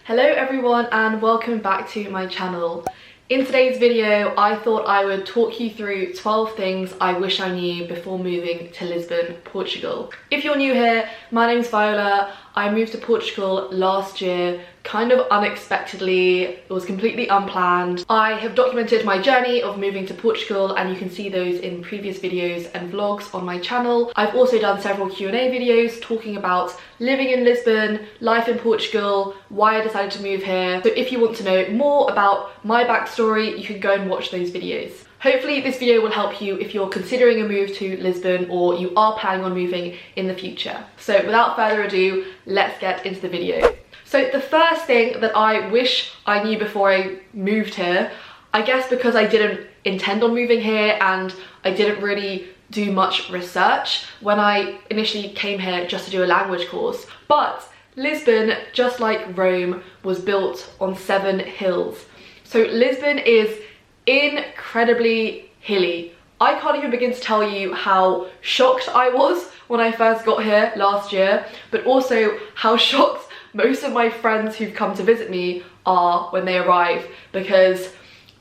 Hello everyone and welcome back to my channel. In today's video, I thought I would talk you through 12 things I wish I knew before moving to Lisbon, Portugal. If you're new here, my name's Viola. I moved to Portugal last year, kind of unexpectedly. It was completely unplanned. I have documented my journey of moving to Portugal and you can see those in previous videos and vlogs on my channel. I've also done several Q&A videos talking about living in Lisbon, life in Portugal, why I decided to move here. So if you want to know more about my backstory, you can go and watch those videos. Hopefully this video will help you if you're considering a move to Lisbon or you are planning on moving in the future. So without further ado, let's get into the video. So the first thing that I wish I knew before I moved here, I guess because I didn't intend on moving here and I didn't really do much research when I initially came here just to do a language course, but Lisbon, just like Rome, was built on 7 hills. So Lisbon is incredibly hilly. I can't even begin to tell you how shocked I was when I first got here last year, but also how shocked most of my friends who've come to visit me are when they arrive, because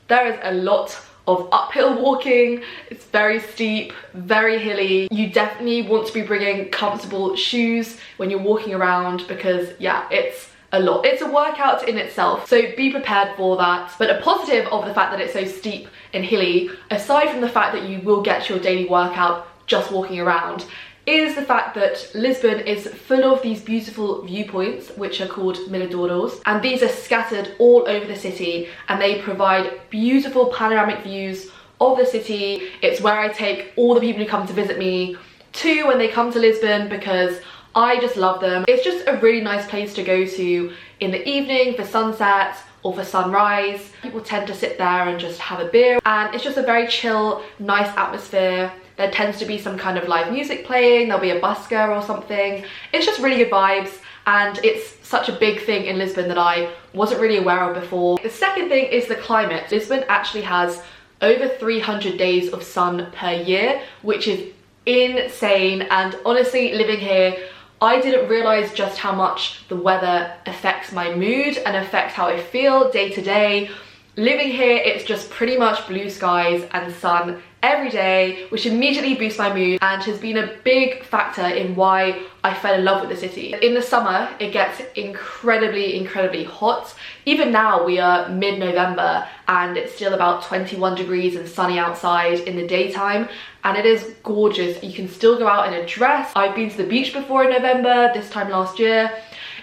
there is a lot of uphill walking. It's very steep, very hilly. You definitely want to be bringing comfortable shoes when you're walking around because yeah, it's a lot. It's a workout in itself, so be prepared for that. But a positive of the fact that it's so steep and hilly, aside from the fact that you will get your daily workout just walking around, is the fact that Lisbon is full of these beautiful viewpoints which are called miradouros, and these are scattered all over the city and they provide beautiful panoramic views of the city. It's where I take all the people who come to visit me to when they come to Lisbon because I just love them. It's just a really nice place to go to in the evening for sunset or for sunrise. People tend to sit there and just have a beer and it's just a very chill, nice atmosphere. There tends to be some kind of live music playing, there'll be a busker or something. It's just really good vibes and it's such a big thing in Lisbon that I wasn't really aware of before. The second thing is the climate. Lisbon actually has over 300 days of sun per year, which is insane, and honestly living here I didn't realise just how much the weather affects my mood and affects how I feel day to day. Living here, it's just pretty much blue skies and sun every day, which immediately boosts my mood and has been a big factor in why I fell in love with the city. In the summer, it gets incredibly hot. Even now, we are mid-November and it's still about 21 degrees and sunny outside in the daytime, and it is gorgeous. You can still go out in a dress. I've been to the beach before in November, this time last year.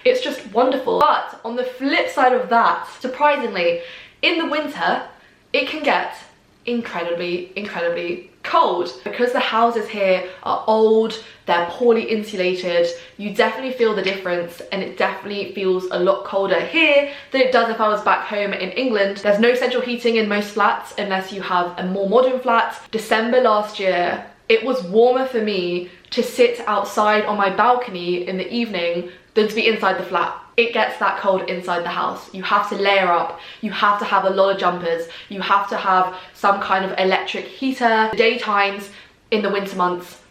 It's just wonderful. But on the flip side of that, surprisingly, in the winter, it can get incredibly cold. Because the houses here are old, they're poorly insulated, you definitely feel the difference, and it definitely feels a lot colder here than it does if I was back home in England. There's no central heating in most flats unless you have a more modern flat. December last year, it was warmer for me to sit outside on my balcony in the evening than to be inside the flat. It gets that cold inside the house. You have to layer up, you have to have a lot of jumpers, you have to have some kind of electric heater. The daytimes in the winter months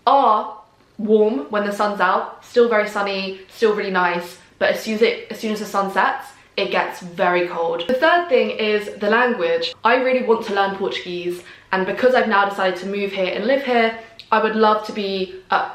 are warm when the sun's out, still very sunny, still really nice, but as soon as the sun sets, it gets very cold. The third thing is the language. I really want to learn Portuguese, and because I've now decided to move here and live here, I would love to be at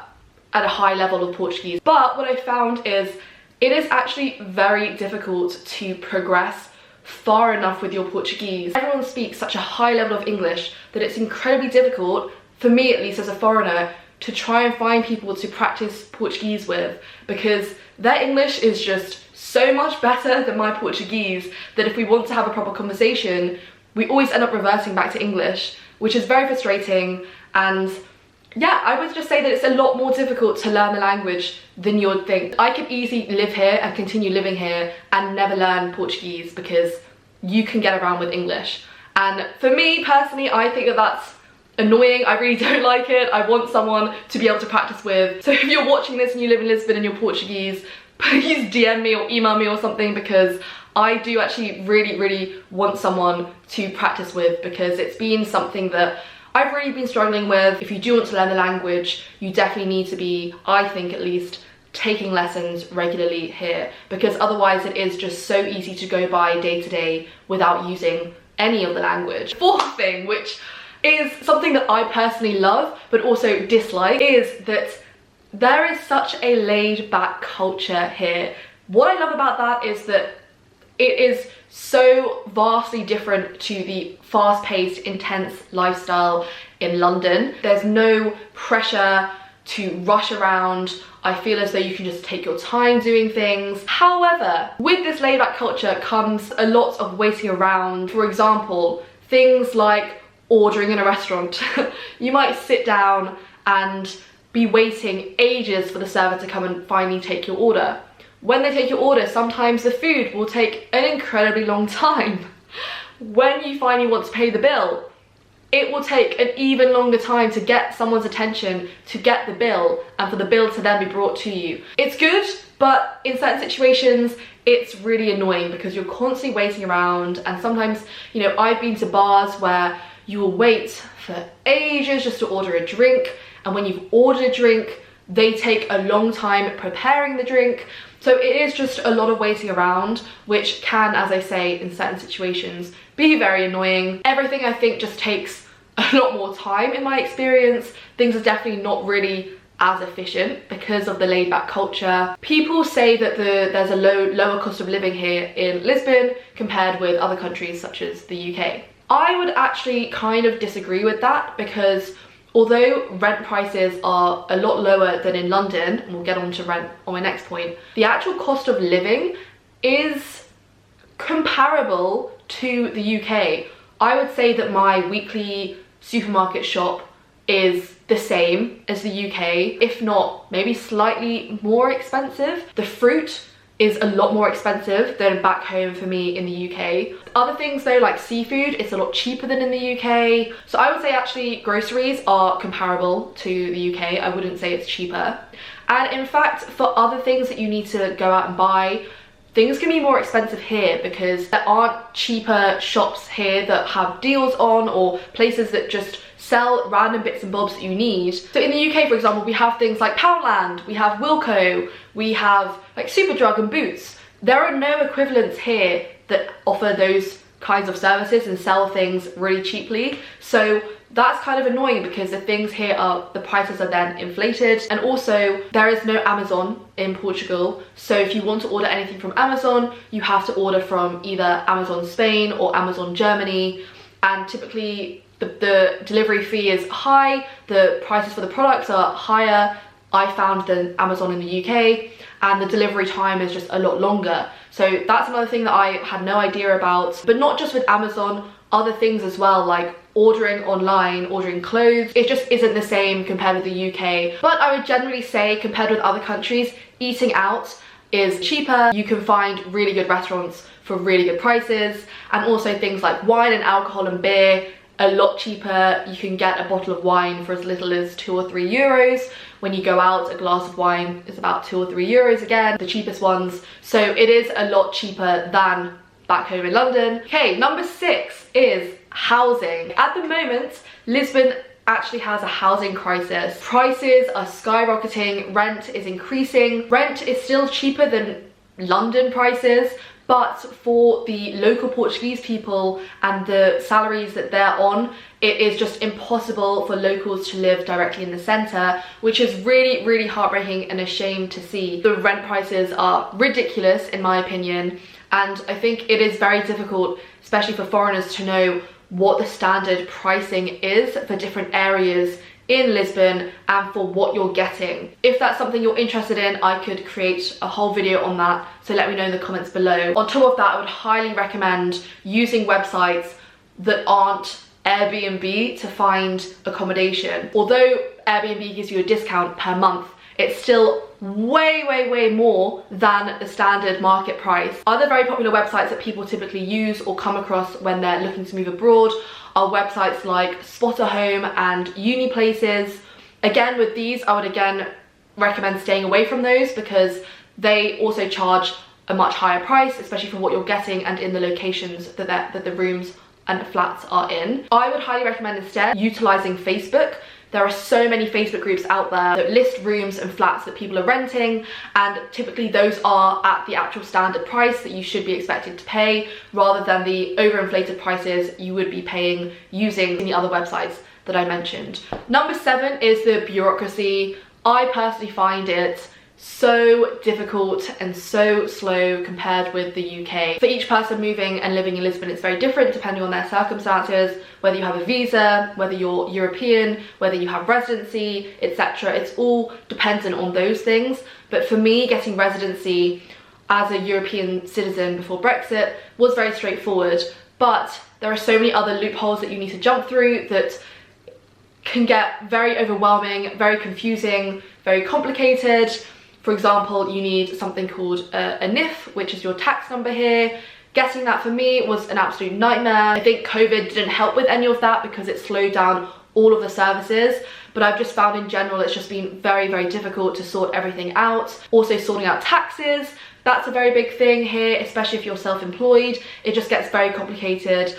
a high level of Portuguese. But what I found is it is actually very difficult to progress far enough with your Portuguese. Everyone speaks such a high level of English that it's incredibly difficult, for me at least as a foreigner, to try and find people to practice Portuguese with, because their English is just so much better than my Portuguese that if we want to have a proper conversation, we always end up reverting back to English, which is very frustrating. And yeah, I would just say that it's a lot more difficult to learn the language than you would think. I could easily live here and continue living here and never learn Portuguese because you can get around with English. And for me personally, I think that that's annoying. I really don't like it. I want someone to be able to practice with. So if you're watching this and you live in Lisbon and you're Portuguese, please DM me or email me or something, because I do actually really want someone to practice with, because it's been something that I've really been struggling with. If you do want to learn the language, you definitely need to be, I think at least, taking lessons regularly here, because otherwise it is just so easy to go by day to day without using any of the language. Fourth thing, which is something that I personally love but also dislike, is that there is such a laid back culture here. What I love about that is that it is so vastly different to the fast-paced, intense lifestyle in London. There's no pressure to rush around. I feel as though you can just take your time doing things. However, with this laid-back culture comes a lot of waiting around. For example, things like ordering in a restaurant. You might sit down and be waiting ages for the server to come and finally take your order. When they take your order, sometimes the food will take an incredibly long time. When you finally want to pay the bill, it will take an even longer time to get someone's attention to get the bill and for the bill to then be brought to you. It's good, but in certain situations, it's really annoying because you're constantly waiting around. And sometimes, you know, I've been to bars where you will wait for ages just to order a drink. And when you've ordered a drink, they take a long time preparing the drink. So it is just a lot of waiting around, which can, as I say, in certain situations, be very annoying. Everything, I think, just takes a lot more time in my experience. Things are definitely not really as efficient because of the laid back culture. People say that there's a lower cost of living here in Lisbon compared with other countries such as the UK. I would actually kind of disagree with that, because although rent prices are a lot lower than in London, and we'll get on to rent on my next point, the actual cost of living is comparable to the UK. I would say that my weekly supermarket shop is the same as the UK, if not maybe slightly more expensive. The fruit is a lot more expensive than back home for me in the UK. Other things though, like seafood, it's a lot cheaper than in the UK. So I would say actually groceries are comparable to the UK. I wouldn't say it's cheaper. And in fact, for other things that you need to go out and buy, things can be more expensive here because there aren't cheaper shops here that have deals on, or places that just sell random bits and bobs that you need. So in the UK, for example, we have things like Poundland, we have Wilko, we have like Superdrug and Boots. There are no equivalents here that offer those kinds of services and sell things really cheaply. So that's kind of annoying because the things here are, the prices are then inflated. And also there is no Amazon in Portugal. So if you want to order anything from Amazon, you have to order from either Amazon Spain or Amazon Germany. And typically the delivery fee is high, the prices for the products are higher, I found, than Amazon in the UK, and the delivery time is just a lot longer. So that's another thing that I had no idea about. But not just with Amazon, other things as well, like ordering online, ordering clothes, it just isn't the same compared with the UK. But I would generally say, compared with other countries, eating out is cheaper. You can find really good restaurants for really good prices, and also things like wine and alcohol and beer, a lot cheaper. You can get a bottle of wine for as little as 2 or 3 euros. When you go out, a glass of wine is about 2 or 3 euros again, the cheapest ones. So it is a lot cheaper than back home in London. Okay, number 6 is housing. At the moment, Lisbon actually has a housing crisis. Prices are skyrocketing, rent is increasing. Rent is still cheaper than London prices, but for the local Portuguese people and the salaries that they're on, it is just impossible for locals to live directly in the centre, which is really, really heartbreaking and a shame to see. The rent prices are ridiculous in my opinion, and I think it is very difficult, especially for foreigners, to know what the standard pricing is for different areas in Lisbon and for what you're getting. If that's something you're interested in, I could create a whole video on that, so let me know in the comments below. On top of that, I would highly recommend using websites that aren't Airbnb to find accommodation. Although Airbnb gives you a discount per month, it's still way more than the standard market price. Other very popular websites that people typically use or come across when they're looking to move abroad are websites like Spotter Home and Uni Places. Again, with these, I would again recommend staying away from those because they also charge a much higher price, especially for what you're getting and in the locations that the rooms and flats are in. I would highly recommend instead utilising Facebook. There are so many Facebook groups out there that list rooms and flats that people are renting, and typically those are at the actual standard price that you should be expected to pay, rather than the overinflated prices you would be paying using the other websites that I mentioned. Number 7 is the bureaucracy. I personally find it so difficult and so slow compared with the UK. For each person moving and living in Lisbon, it's very different depending on their circumstances, whether you have a visa, whether you're European, whether you have residency, etc. It's all dependent on those things. But for me, getting residency as a European citizen before Brexit was very straightforward, but there are so many other loopholes that you need to jump through that can get very overwhelming, very confusing, very complicated. For example, you need something called a NIF, which is your tax number here. Getting that for me was an absolute nightmare. I think COVID didn't help with any of that because it slowed down all of the services, but I've just found in general it's just been very, very difficult to sort everything out. Also sorting out taxes, that's a very big thing here, especially if you're self-employed. It just gets very complicated,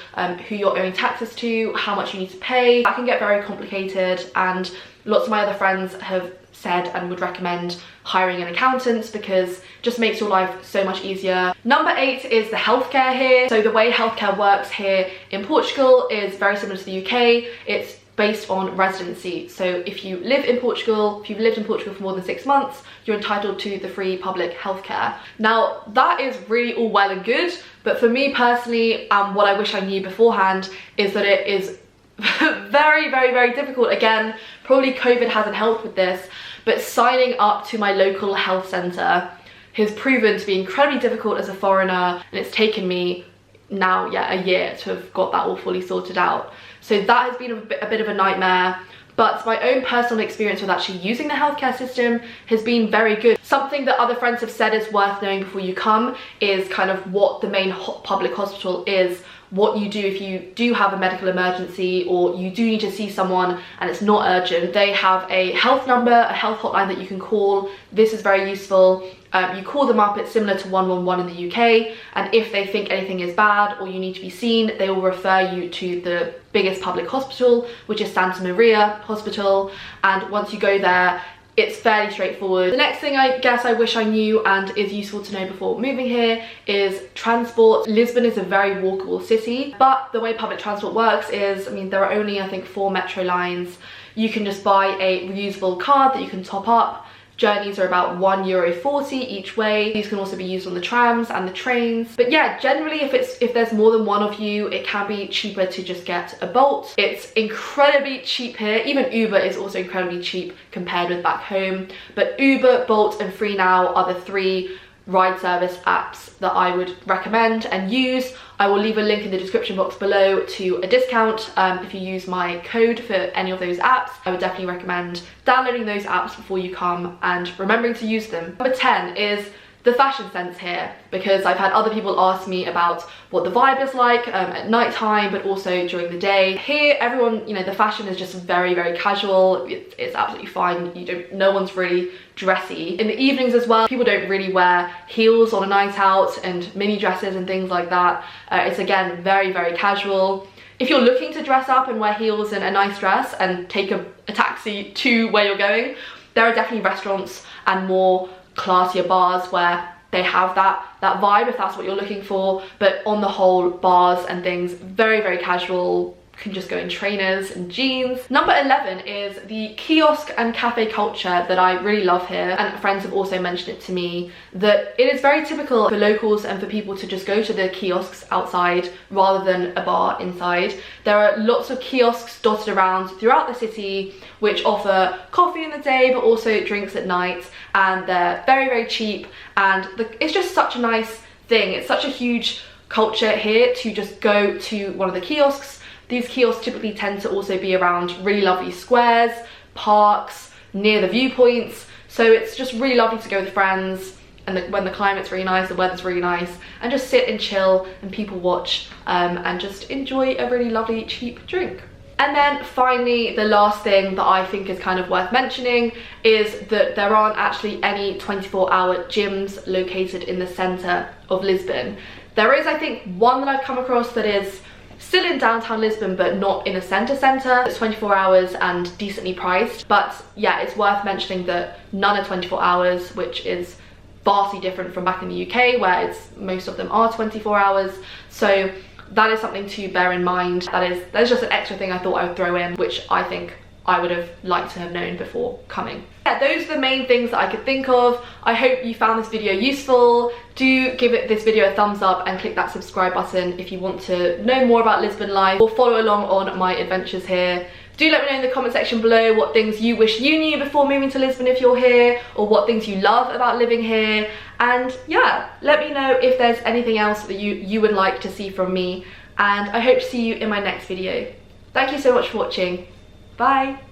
who you're owing taxes to, how much you need to pay. That can get very complicated, and lots of my other friends have said and would recommend hiring an accountant because it just makes your life so much easier. Number 8 is the healthcare here. So the way healthcare works here in Portugal is very similar to the UK. It's based on residency. So if you live in Portugal, if you've lived in Portugal for more than 6 months, you're entitled to the free public healthcare. Now that is really all well and good, but for me personally, what I wish I knew beforehand is that it is very, very, very difficult. Again, probably COVID hasn't helped with this, but signing up to my local health centre has proven to be incredibly difficult as a foreigner, and it's taken me now, a year to have got that all fully sorted out. So that has been a bit of a nightmare, but my own personal experience with actually using the healthcare system has been very good. Something that other friends have said is worth knowing before you come is kind of what the main public hospital is, what you do if you do have a medical emergency or you do need to see someone and it's not urgent. They have a health number, a health hotline that you can call. This is very useful. You call them up, it's similar to 111 in the UK, and if they think anything is bad or you need to be seen, they will refer you to the biggest public hospital, which is Santa Maria Hospital, and once you go there, it's fairly straightforward. The next thing I guess I wish I knew and is useful to know before moving here is transport. Lisbon is a very walkable city, but the way public transport works is, I mean, there are only I think 4 metro lines. You can just buy a reusable card that you can top up. Journeys are about €1.40 each way. These can also be used on the trams and the trains. But yeah, generally if there's more than one of you, it can be cheaper to just get a Bolt. It's incredibly cheap here. Even Uber is also incredibly cheap compared with back home. But Uber, Bolt and FreeNow are the 3 ride service apps that I would recommend and use. I will leave a link in the description box below to a discount if you use my code for any of those apps. I would definitely recommend downloading those apps before you come and remembering to use them. Number 10 is the fashion sense here, because I've had other people ask me about what the vibe is like at night time, but also during the day. Here, everyone, you know, the fashion is just very, very casual. It's absolutely fine. No one's really dressy. In the evenings as well, people don't really wear heels on a night out and mini dresses and things like that. It's again, very, very casual. If you're looking to dress up and wear heels and a nice dress and take a taxi to where you're going, there are definitely restaurants and more classier bars where they have that vibe if that's what you're looking for. But on the whole, bars and things, very, very casual. Can just go in trainers and jeans. Number 11 is the kiosk and cafe culture that I really love here, and friends have also mentioned it to me that it is very typical for locals and for people to just go to the kiosks outside rather than a bar inside. There are lots of kiosks dotted around throughout the city which offer coffee in the day but also drinks at night, and they're very, very cheap, and it's just such a nice thing. It's such a huge culture here to just go to one of the kiosks. These kiosks typically tend to also be around really lovely squares, parks, near the viewpoints. So it's just really lovely to go with friends, and when the climate's really nice, the weather's really nice, and just sit and chill and people watch and just enjoy a really lovely cheap drink. And then finally, the last thing that I think is kind of worth mentioning is that there aren't actually any 24-hour gyms located in the centre of Lisbon. There is, I think, one that I've come across that is still in downtown Lisbon but not in a centre. It's 24 hours and decently priced, but yeah, it's worth mentioning that none are 24 hours, which is vastly different from back in the UK where most of them are 24 hours. So that is something to bear in mind. That's just an extra thing I thought I would throw in, which I think I would have liked to have known before coming. Yeah, those are the main things that I could think of. I hope you found this video useful. Do give this video a thumbs up and click that subscribe button if you want to know more about Lisbon life or follow along on my adventures here. Do let me know in the comment section below what things you wish you knew before moving to Lisbon if you're here, or what things you love about living here. And yeah, let me know if there's anything else that you would like to see from me. And I hope to see you in my next video. Thank you so much for watching. Bye.